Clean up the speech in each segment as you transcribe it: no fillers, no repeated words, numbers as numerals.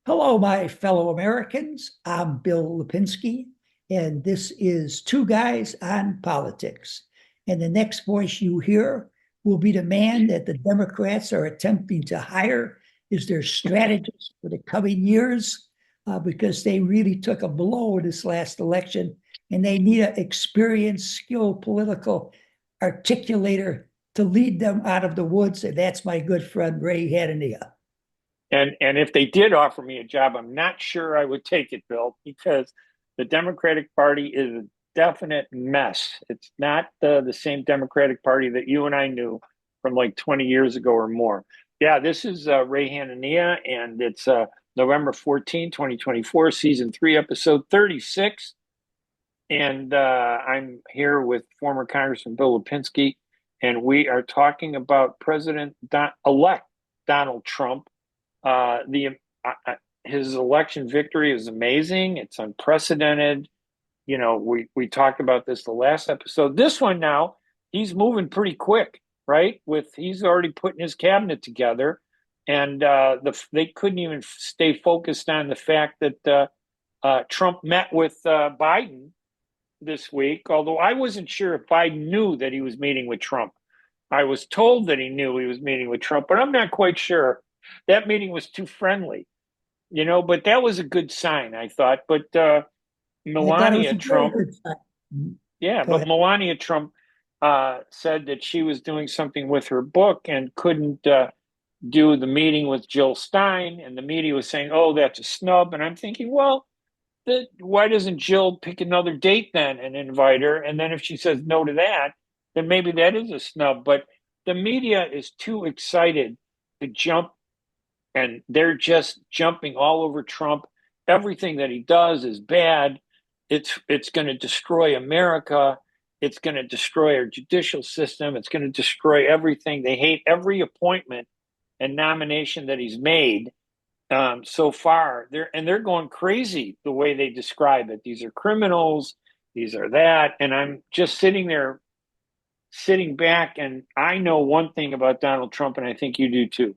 Hello, my fellow Americans. I'm Bill Lipinski, and this is Two Guys on Politics. And the next voice you hear will be the man that the Democrats are attempting to hire as their strategist for the coming years, because they really took a blow in this last election, and they need an experienced, skilled political articulator to lead them out of the woods. And that's my good friend, Ray Hanania. And if they did offer me a job, I'm not sure I would take it, Bill, because the Democratic Party is a definite mess. It's not the same Democratic Party that you and I knew from like 20 years ago or more. Yeah, this is Ray Hanania, and it's November 14, 2024, season 3, episode 36. And I'm here with former Congressman Bill Lipinski, and we are talking about President-elect Donald Trump. The his election victory is amazing. It's unprecedented. You know, we talked about this the last episode. This one now, he's moving pretty quick, right? He's already putting his cabinet together, and they couldn't even stay focused on the fact that Trump met with Biden this week. Although I wasn't sure if Biden knew that he was meeting with Trump. I was told that he knew he was meeting with Trump, but I'm not quite sure. That meeting was too friendly, but that was a good sign, I thought. But I thought it was Melania a very Trump, good sign. yeah, Go but ahead. Melania Trump said that she was doing something with her book and couldn't do the meeting with Jill Stein. And the media was saying, oh, that's a snub. And I'm thinking, well, why doesn't Jill pick another date then and invite her? And then if she says no to that, then maybe that is a snub. But the media is too excited to jump, and they're just jumping all over Trump. Everything that he does is bad. It's going to destroy America. It's going to destroy our judicial system. It's going to destroy everything. They hate every appointment and nomination that he's made so far. They're going crazy the way they describe it. These are criminals. These are that. And I'm just sitting there, sitting back, and I know one thing about Donald Trump, and I think you do too.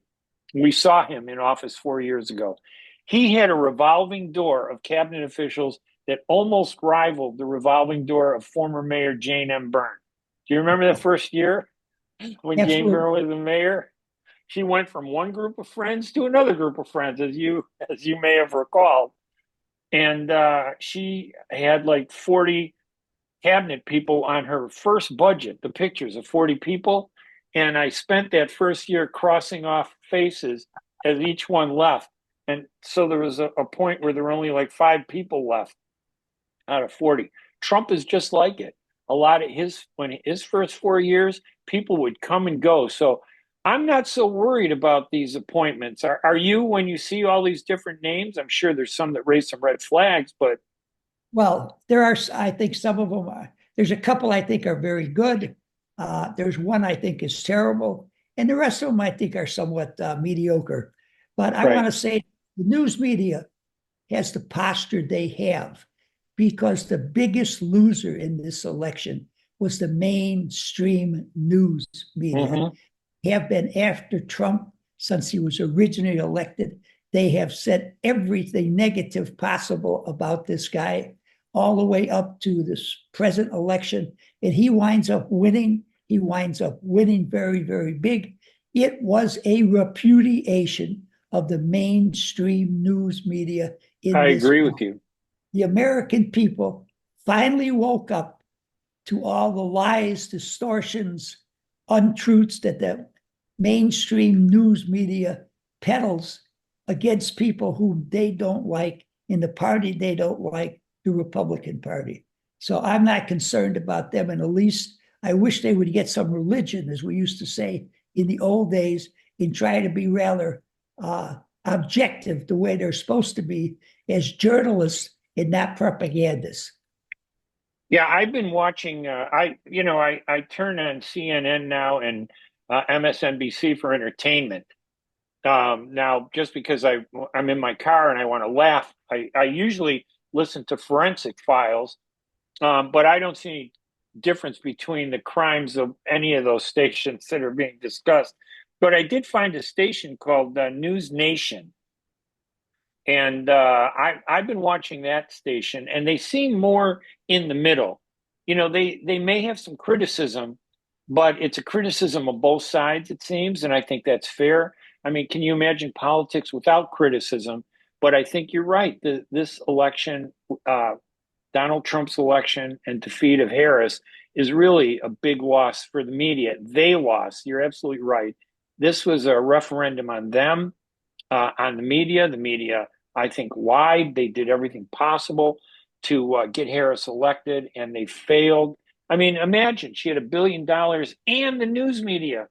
We saw him in office 4 years ago. He had a revolving door of cabinet officials that almost rivaled the revolving door of former Mayor Jane M. Byrne. Do you remember the first year when Jane Absolutely. Byrne was the mayor? She went from one group of friends to another group of friends, as you may have recalled, and she had like 40 cabinet people on her first budget. The pictures of 40 people, and I spent that first year crossing off faces as each one left. And so there was a point where there were only like 5 people left out of 40. Trump is just like it. A lot of his first 4 years, people would come and go. So I'm not so worried about these appointments. Are you, when you see all these different names? I'm sure there's some that raise some red flags, but Well, there are, I think some of them are, there's a couple I think are very good. There's one I think is terrible, and the rest of them I think are somewhat mediocre. But I want right. to say the news media has the posture they have because the biggest loser in this election was the mainstream news media. Mm-hmm. Have been after Trump since he was originally elected. They have said everything negative possible about this guy all the way up to this present election. And he winds up winning. He winds up winning very, very big. It was a repudiation of the mainstream news media in I this. agree with you. The American people finally woke up to all the lies, distortions, untruths that the mainstream news media peddles against people who they don't like in the party they don't like, the Republican Party. So I'm not concerned about them. And at least I wish they would get some religion, as we used to say in the old days, and try to be rather objective the way they're supposed to be as journalists and not propagandists. Yeah, I've been watching. I turn on CNN now and MSNBC for entertainment. Now, just because I'm in my car and I want to laugh, I usually listen to forensic files, but I don't see any difference between the crimes of any of those stations that are being discussed. But I did find a station called News Nation, And I've been watching that station, and they seem more in the middle. They may have some criticism, but it's a criticism of both sides, it seems, and I think that's fair. I mean, can you imagine politics without criticism? But I think you're right. This election, uh, Donald Trump's election and defeat of Harris is really a big loss for the media. They lost. You're absolutely right. This was a referendum on them, on the media. The media, I think, lied. They did everything possible to get Harris elected, and they failed. I mean, imagine she had $1 billion and the news media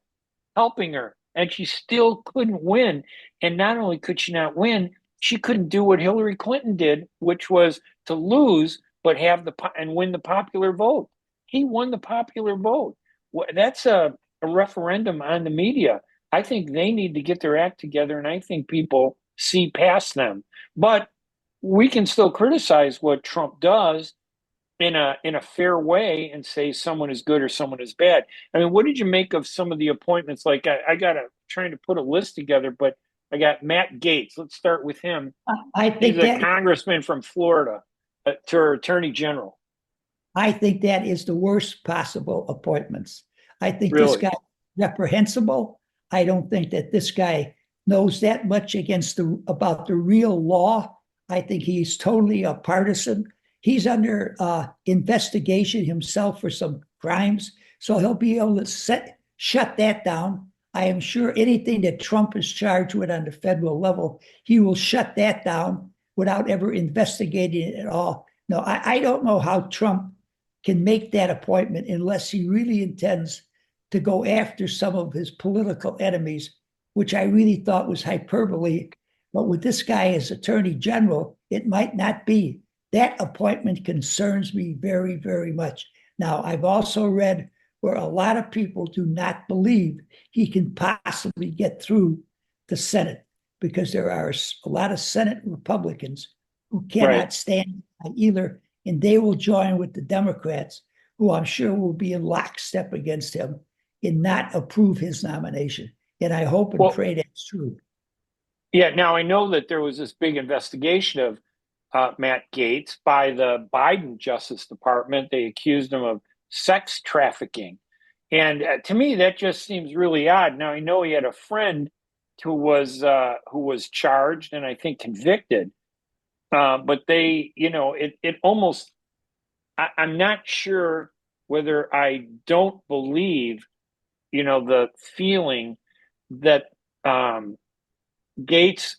helping her, and she still couldn't win. And not only could she not win, she couldn't do what Hillary Clinton did, which was to lose but have and win the popular vote. He won the popular vote. That's a referendum on the media. I think they need to get their act together, and I think people see past them. But we can still criticize what Trump does in a fair way and say someone is good or someone is bad. I mean, what did you make of some of the appointments? Like I got trying to put a list together, but I got Matt Gaetz. Let's start with him. I He's think a that congressman from Florida to attorney general. I think that is the worst possible appointments. I think this Really? guy is reprehensible. I don't think that this guy knows that much about the real law. I think he's totally a partisan. He's under investigation himself for some crimes, so he'll be able to shut that down. I am sure anything that Trump is charged with on the federal level, he will shut that down without ever investigating it at all. No, I don't know how Trump can make that appointment unless he really intends to go after some of his political enemies, which I really thought was hyperbole. But with this guy as attorney general, it might not be. That appointment concerns me very, very much. Now, I've also read where a lot of people do not believe he can possibly get through the Senate because there are a lot of Senate Republicans who cannot Right. stand either, and they will join with the Democrats, who I'm sure will be in lockstep against him and not approve his nomination. And I hope and Well, pray that's true. yeah. Now I know that there was this big investigation of Matt Gaetz by the Biden Justice Department. They accused him of sex trafficking. And to me, that just seems really odd. Now I know he had a friend who was charged and I think convicted. But it almost. I'm not sure whether I don't believe, the feeling that Gaetz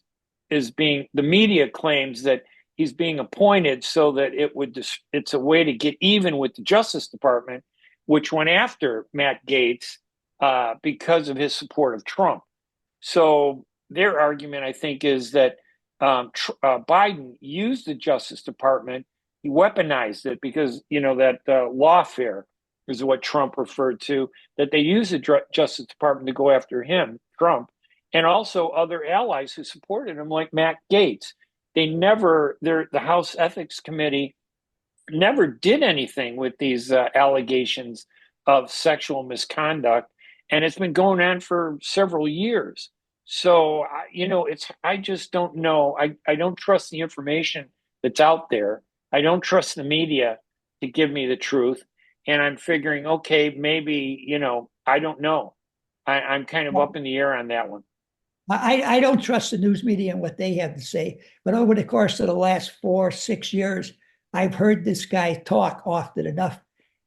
is being. The media claims that he's being appointed so that it's a way to get even with the Justice Department, which went after Matt Gaetz because of his support of Trump. So their argument, I think, is that Biden used the Justice Department. He weaponized it because that lawfare is what Trump referred to. That they used the Justice Department to go after him, Trump, and also other allies who supported him, like Matt Gaetz. The House Ethics Committee never did anything with these allegations of sexual misconduct, and it's been going on for several years. So, I just don't know. I don't trust the information that's out there. I don't trust the media to give me the truth. And I'm figuring, okay, maybe, I don't know. I'm kind of up in the air on that one. I don't trust the news media and what they have to say. But over the course of the last 4, 6 years, I've heard this guy talk often enough.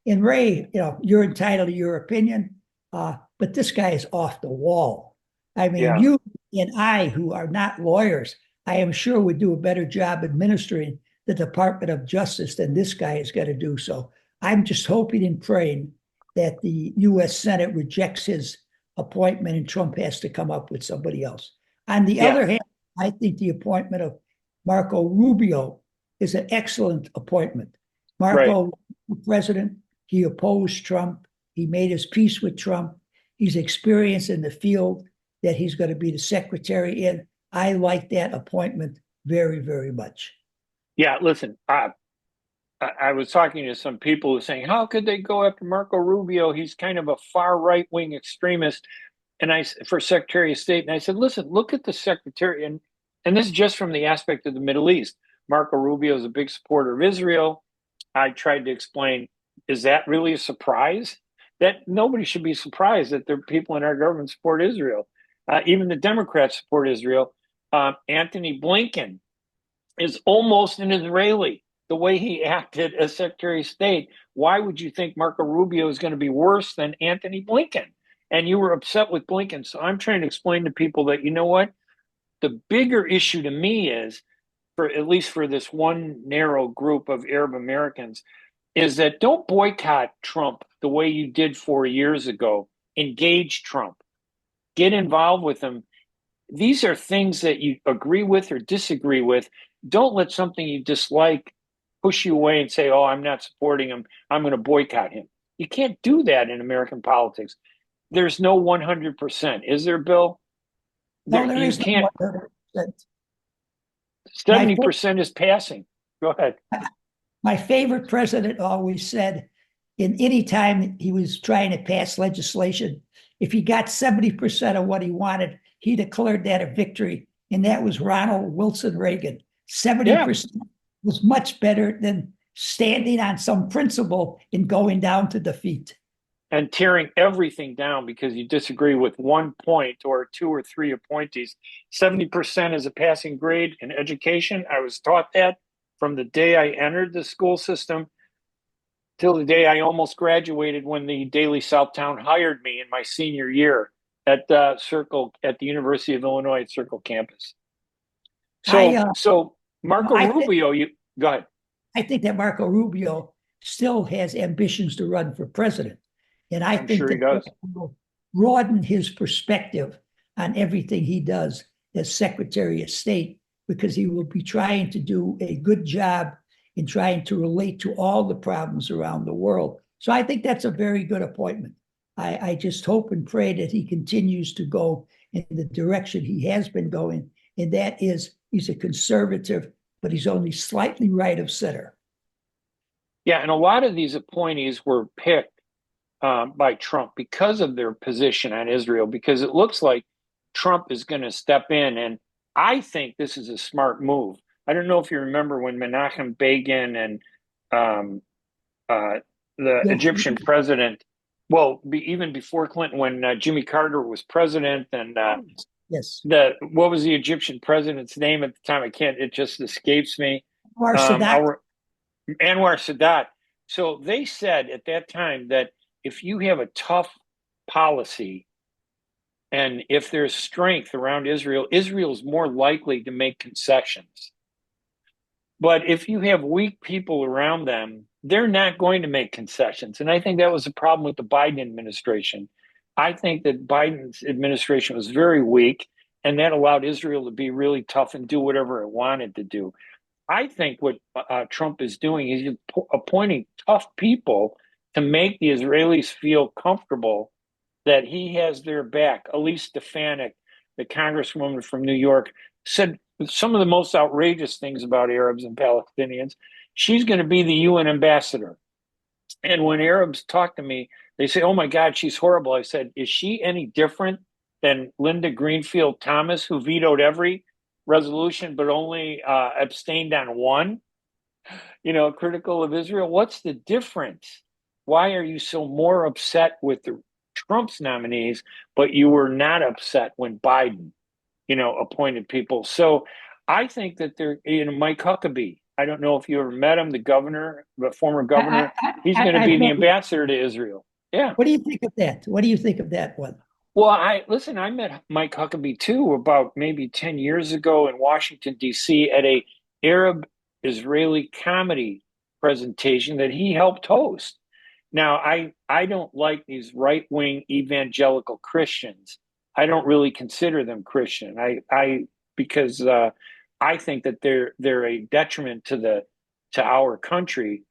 And Ray, you're entitled to your opinion, but this guy is off the wall. I mean, Yeah. you and I, who are not lawyers, I am sure would do a better job administering the Department of Justice than this guy is going to do. So I'm just hoping and praying that the U.S. Senate rejects his appointment and Trump has to come up with somebody else. On the Yeah. other hand, I think the appointment of Marco Rubio is an excellent appointment. Right. Marco, president, he opposed Trump. He made his peace with Trump. He's experienced in the field that he's going to be the secretary in. I like that appointment very, very much. Yeah. Listen, I was talking to some people who were saying, how could they go after Marco Rubio? He's kind of a far right wing extremist. And for Secretary of State. And I said, listen, look at the secretary. And And this is just from the aspect of the Middle East. Marco Rubio is a big supporter of Israel. I tried to explain, is that really a surprise? That nobody should be surprised that there are people in our government support Israel. Even the Democrats support Israel. Anthony Blinken is almost an Israeli. The way he acted as Secretary of State, why would you think Marco Rubio is going to be worse than Anthony Blinken? And you were upset with Blinken. So I'm trying to explain to people that, you know what? The bigger issue to me is, for at least for this one narrow group of Arab Americans, is that don't boycott Trump the way you did 4 years ago. Engage Trump. Get involved with him. These are things that you agree with or disagree with. Don't let something you dislike push you away and say, oh, I'm not supporting him. I'm going to boycott him. You can't do that in American politics. There's no 100%. Is there, Bill? No, there is can't. no 100%. 70% is passing. Go ahead. My favorite president always said, in any time he was trying to pass legislation, if he got 70% of what he wanted, he declared that a victory. And that was Ronald Wilson Reagan. 70% was much better than standing on some principle and going down to defeat. And tearing everything down because you disagree with 1 point or 2 or 3 appointees. 70% is a passing grade in education. I was taught that from the day I entered the school system till the day I almost graduated, when the Daily Southtown hired me in my senior year at the University of Illinois at Circle campus. So Marco Rubio, go ahead. I think that Marco Rubio still has ambitions to run for president. And I think sure that will broaden his perspective on everything he does as Secretary of State, because he will be trying to do a good job in trying to relate to all the problems around the world. So I think that's a very good appointment. I just hope and pray that he continues to go in the direction he has been going, and that is, he's a conservative, but he's only slightly right of center. Yeah, and a lot of these appointees were picked by Trump because of their position on Israel, because it looks like Trump is going to step in. And I think this is a smart move. I don't know if you remember when Menachem Begin and the Egyptian president, well, even before Clinton, when Jimmy Carter was president, and yes, what was the Egyptian president's name at the time? It just escapes me. Anwar Sadat. So they said at that time that if you have a tough policy and if there's strength around Israel, Israel's more likely to make concessions. But if you have weak people around them, they're not going to make concessions. And I think that was the problem with the Biden administration. I think that Biden's administration was very weak, and that allowed Israel to be really tough and do whatever it wanted to do. I think what Trump is doing is appointing tough people to make the Israelis feel comfortable that he has their back. Elise Stefanik, the Congresswoman from New York, said some of the most outrageous things about Arabs and Palestinians. She's going to be the UN ambassador. And when Arabs talk to me, they say, oh my God, she's horrible. I said, is she any different than Linda Greenfield Thomas, who vetoed every resolution but only abstained on one, critical of Israel? What's the difference? Why are you so more upset with the Trump's nominees, but you were not upset when Biden, appointed people? So I think that Mike Huckabee, I don't know if you ever met him, the former governor, he's going to be the ambassador to Israel. Yeah. What do you think of that? What do you think of that one? Well, I met Mike Huckabee too about maybe 10 years ago in Washington, D.C. at a Arab Israeli comedy presentation that he helped host. Now, I don't like these right-wing evangelical Christians. I don't really consider them Christian. Because I think that they're a detriment to our country.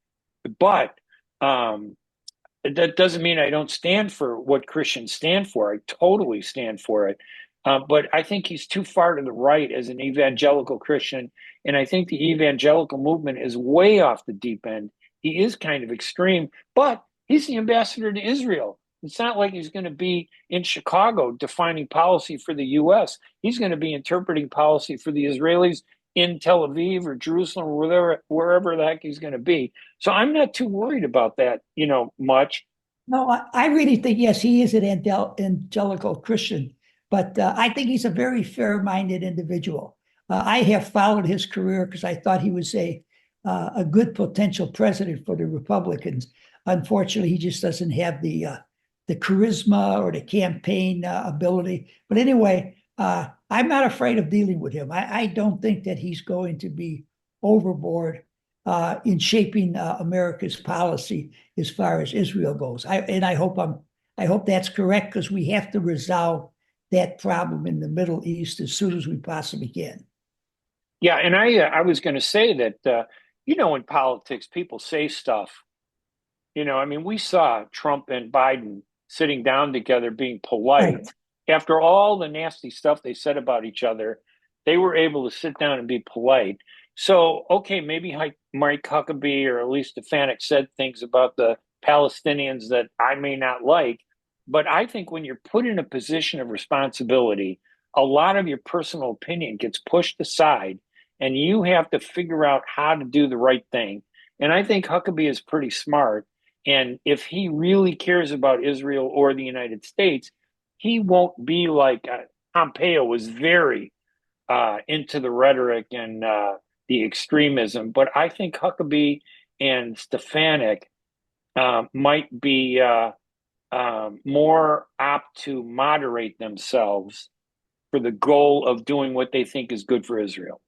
But that doesn't mean I don't stand for what Christians stand for. I totally stand for it. But I think he's too far to the right as an evangelical Christian. And I think the evangelical movement is way off the deep end. He is kind of extreme, but he's the ambassador to Israel. It's not like he's going to be in Chicago defining policy for the U.S. He's going to be interpreting policy for the Israelis in Tel Aviv or Jerusalem or wherever the heck he's going to be. So I'm not too worried about that, much. No, I really think, yes, he is an evangelical Christian, but I think he's a very fair-minded individual. I have followed his career because I thought he was a good potential president for the Republicans. Unfortunately, he just doesn't have the charisma or the campaign ability. But anyway, I'm not afraid of dealing with him. I don't think that he's going to be overboard in shaping America's policy as far as Israel goes. I hope that's correct, because we have to resolve that problem in the Middle East as soon as we possibly can. Yeah, and I was going to say that in politics, people say stuff. I mean, we saw Trump and Biden sitting down together, being polite. Right. After all the nasty stuff they said about each other, they were able to sit down and be polite. So, okay, maybe Mike Huckabee or Elise Stefanik said things about the Palestinians that I may not like, but I think when you're put in a position of responsibility, a lot of your personal opinion gets pushed aside, and you have to figure out how to do the right thing. And I think Huckabee is pretty smart. And if he really cares about Israel or the United States, he won't be like Pompeo was very into the rhetoric and the extremism. But I think Huckabee and Stefanik might be more apt to moderate themselves for the goal of doing what they think is good for Israel.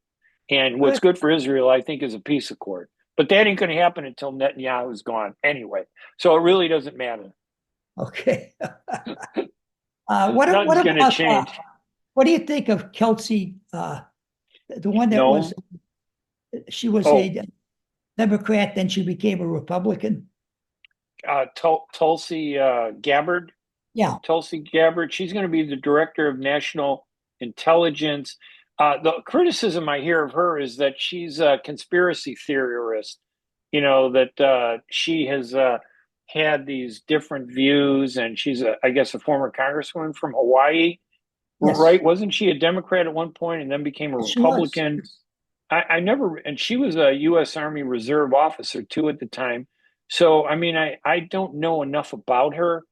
And what's good for Israel, I think, is a peace accord. But that ain't going to happen until Netanyahu is gone anyway. So it really doesn't matter. Okay. Nothing's going to change. What do you think of Kelsey, the one that No. she was Oh, a Democrat, then she became a Republican? Tulsi Gabbard. Yeah. Tulsi Gabbard. She's going to be the director of national intelligence. The criticism I hear of her is that she's a conspiracy theorist, that she has had these different views, and she's, I guess, a former congresswoman from Hawaii, Yes. right? Wasn't she a Democrat at one point and then became a Republican? I never, and she was a U.S. Army Reserve officer too at the time. So, I mean, I don't know enough about her.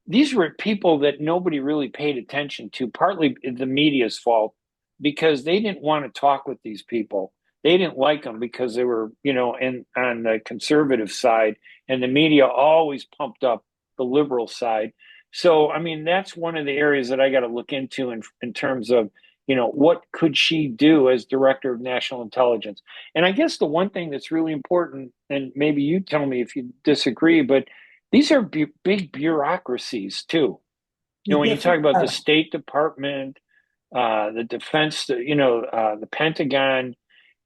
These were people that nobody really paid attention to, partly the media's fault, because they didn't want to talk with these people. They didn't like them because they were, on the conservative side, and the media always pumped up the liberal side. So, I mean, that's one of the areas that I got to look into in terms of, what could she do as director of national intelligence? And I guess the one thing that's really important, and maybe you tell me if you disagree, but these are big bureaucracies too. When you talk about the State Department, the Defense, the Pentagon,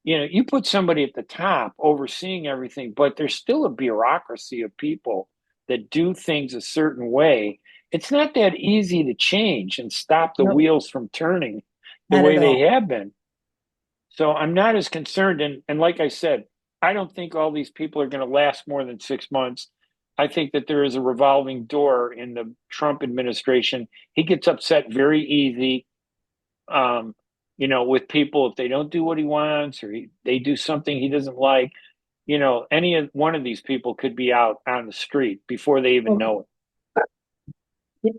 you put somebody at the top overseeing everything, but there's still a bureaucracy of people that do things a certain way. It's not that easy to change and stop the wheels from turning the way they have been. So I'm not as concerned. And like I said, I don't think all these people are going to last more than 6 months. I think that there is a revolving door in the Trump administration. He gets upset very easy, with people if they don't do what he wants, or they do something he doesn't like. Any one of these people could be out on the street before they even know it.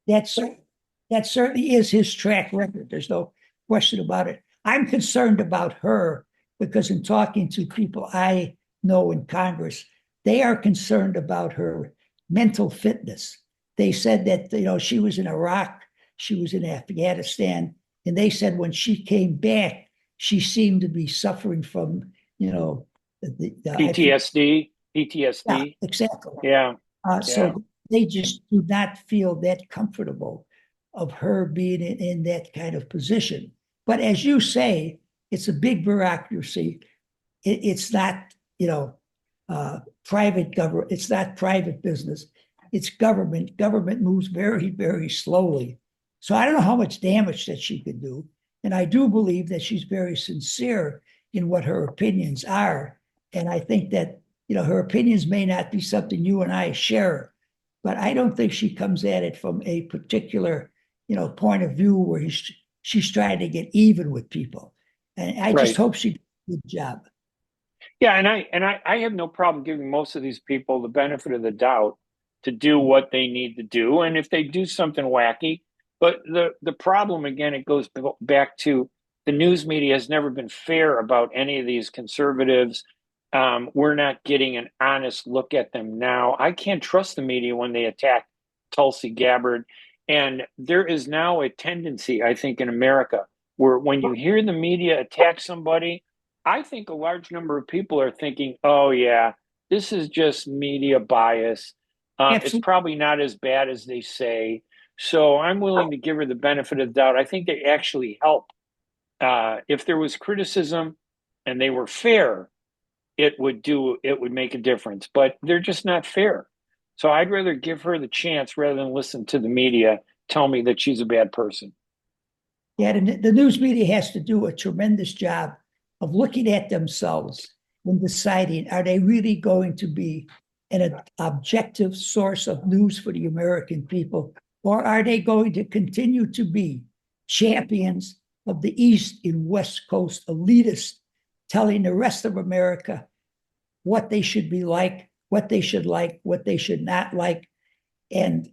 That certainly is his track record. There's no question about it. I'm concerned about her because in talking to people I know in Congress, they are concerned about her mental fitness. They said that, she was in Iraq, she was in Afghanistan, and they said when she came back, she seemed to be suffering from, the PTSD. PTSD. Yeah, exactly. Yeah. So they just do not feel that comfortable of her being in that kind of position. But as you say, it's a big bureaucracy. It's not, private government. It's not private business. It's government. Government moves very, very slowly. So I don't know how much damage that she could do. And I do believe that she's very sincere in what her opinions are. And I think that, her opinions may not be something you and I share, but I don't think she comes at it from a particular, point of view where she's trying to get even with people. And I just Right. hope she does a good job. Yeah, and I have no problem giving most of these people the benefit of the doubt to do what they need to do. And if they do something wacky, but the problem again, it goes back to the news media has never been fair about any of these conservatives. We're not getting an honest look at them now. I can't trust the media when they attack Tulsi Gabbard. And there is now a tendency, I think, in America where when you hear the media attack somebody, I think a large number of people are thinking, oh, yeah, this is just media bias. It's Absolutely. probably not as bad as they say. So I'm willing to give her the benefit of the doubt. I think they actually help. If there was criticism and they were fair, it would make a difference. But they're just not fair. So I'd rather give her the chance rather than listen to the media tell me that she's a bad person. Yeah, the news media has to do a tremendous job of looking at themselves and deciding, are they really going to be an objective source of news for the American people, or are they going to continue to be champions of the East and West Coast elitists telling the rest of America what they should be like, what they should like, what they should not like? And,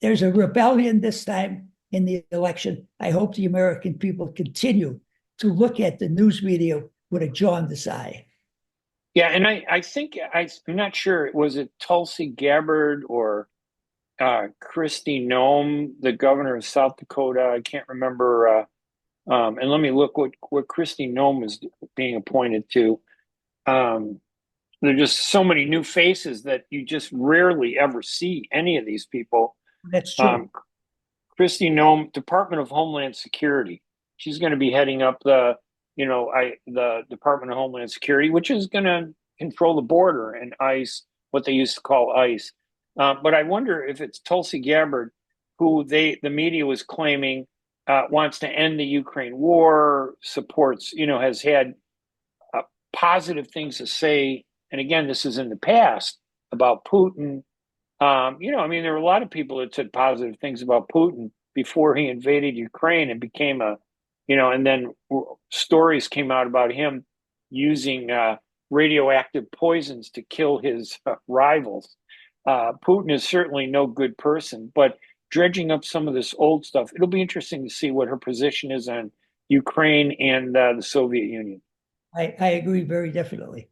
there's a rebellion this time in the election. I hope the American people continue to look at the news media with a jaundiced eye. Yeah, and I think I'm not sure. Was it Tulsi Gabbard or Kristi Noem, the governor of South Dakota? I can't remember. And let me look what Kristi Noem is being appointed to. There are just so many new faces that you just rarely ever see any of these people. That's true. Kristi Noem, Department of Homeland Security. She's going to be heading up the Department of Homeland Security, which is going to control the border and ICE, what they used to call ICE. But I wonder if it's Tulsi Gabbard, who the media was claiming wants to end the Ukraine war, supports, has had positive things to say. And again, this is in the past about Putin. There were a lot of people that said positive things about Putin before he invaded Ukraine and became and then stories came out about him using radioactive poisons to kill his rivals. Putin is certainly no good person, but dredging up some of this old stuff, it'll be interesting to see what her position is on Ukraine and the Soviet Union. I agree very definitely.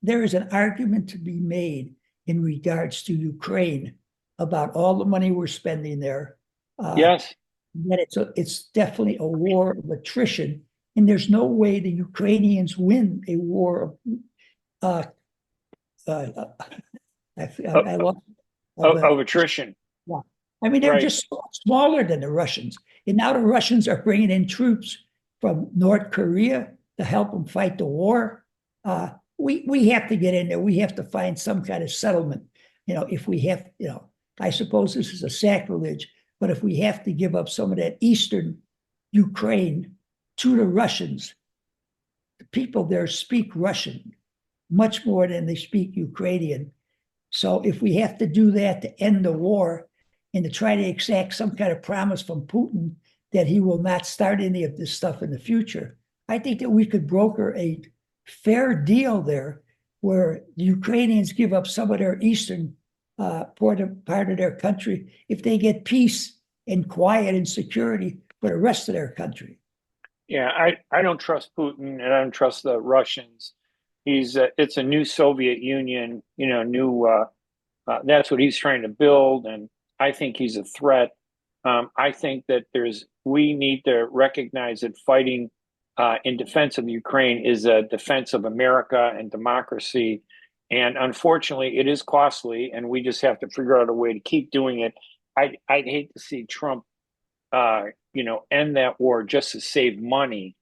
There is an argument to be made in regards to Ukraine about all the money we're spending there. Yes. That it's definitely a war of attrition, and there's no way the Ukrainians win a war of of attrition. Yeah. I mean, they're just smaller than the Russians. And now the Russians are bringing in troops from North Korea to help them fight the war. We have to get in there. We have to find some kind of settlement. If we have, I suppose this is a sacrilege, but if we have to give up some of that eastern Ukraine to the Russians, the people there speak Russian much more than they speak Ukrainian. So if we have to do that to end the war and to try to exact some kind of promise from Putin that he will not start any of this stuff in the future, I think that we could broker a fair deal there where the Ukrainians give up some of their eastern part of their country if they get peace and quiet and security for the rest of their country. Yeah, I don't trust Putin and I don't trust the Russians. It's a new Soviet Union, that's what he's trying to build, and I think he's a threat. I think that we need to recognize that fighting in defense of Ukraine is a defense of America and democracy. And unfortunately, it is costly, and we just have to figure out a way to keep doing it. I'd hate to see Trump, end that war just to save money,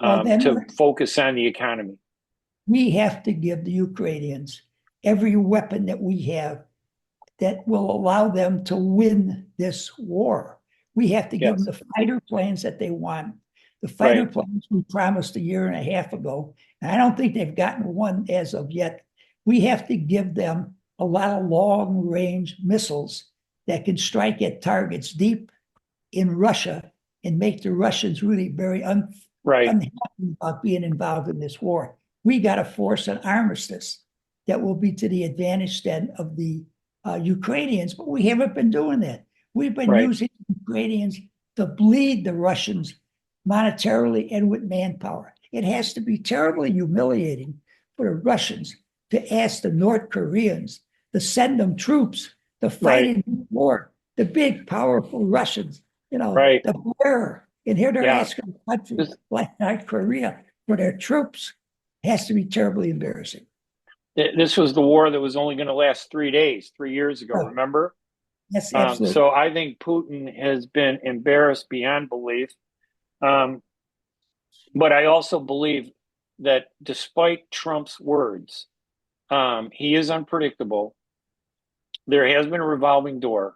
to focus on the economy. We have to give the Ukrainians every weapon that we have that will allow them to win this war. We have to give them the fighter planes that they want, The fighter Right. planes we promised a year and a half ago, and I don't think they've gotten one as of yet. We have to give them a lot of long-range missiles that can strike at targets deep in Russia and make the Russians really very Right. unhappy about being involved in this war. We got to force an armistice that will be to the advantage then of the Ukrainians, but we haven't been doing that. We've been Right. using the Ukrainians to bleed the Russians monetarily and with manpower. It has to be terribly humiliating for the Russians to ask the North Koreans to send them troops to fight Right. in the war. The big, powerful Russians, Right. the bear. And here they're Yeah. asking a country This, like North Korea for their troops. It has to be terribly embarrassing. this was the war that was only going to last 3 days, 3 years ago. Right. Remember? Yes, absolutely. So I think Putin has been embarrassed beyond belief. Um, but I also believe that despite Trump's words, he is unpredictable. There has been a revolving door.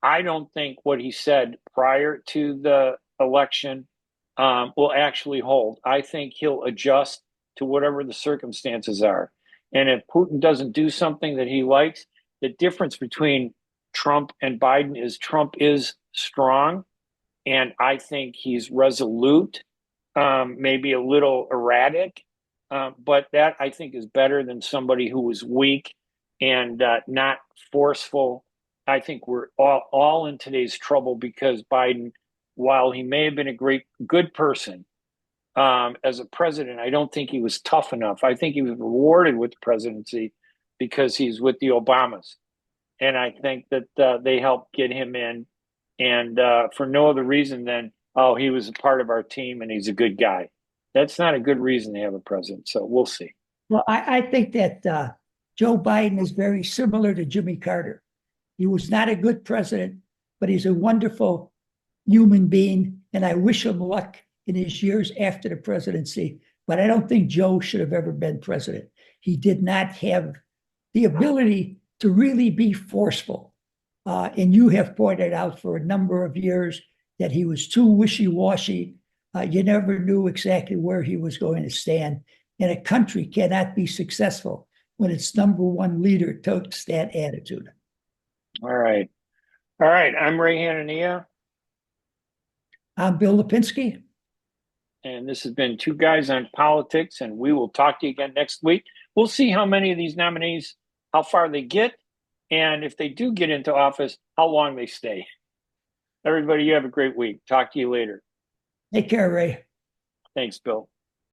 I don't think what he said prior to the election will actually hold. I think he'll adjust to whatever the circumstances are. And if Putin doesn't do something that he likes, the difference between Trump and Biden is Trump is strong, and I think he's resolute, maybe a little erratic, but that I think is better than somebody who was weak and not forceful. I think we're all in today's trouble because Biden, while he may have been a good person as a president, I don't think he was tough enough. I think he was rewarded with the presidency because he's with the Obamas. And I think that they helped get him in, and for no other reason than, oh, he was a part of our team and he's a good guy. That's not a good reason to have a president. So we'll see. Well, I think that Joe Biden is very similar to Jimmy Carter. He was not a good president, but he's a wonderful human being, and I wish him luck in his years after the presidency. But I don't think Joe should have ever been president. He did not have the ability to really be forceful. And you have pointed out for a number of years that he was too wishy-washy. You never knew exactly where he was going to stand. And a country cannot be successful when its number one leader takes that attitude. All right. All right. I'm Ray Hanania, I'm Bill Lipinski. and this has been Two Guys on Politics, and we will talk to you again next week. We'll see how many of these nominees, how far they get, and if they do get into office, how long they stay. Everybody, you have a great week. Talk to you later. Take care, Ray. Thanks, Bill.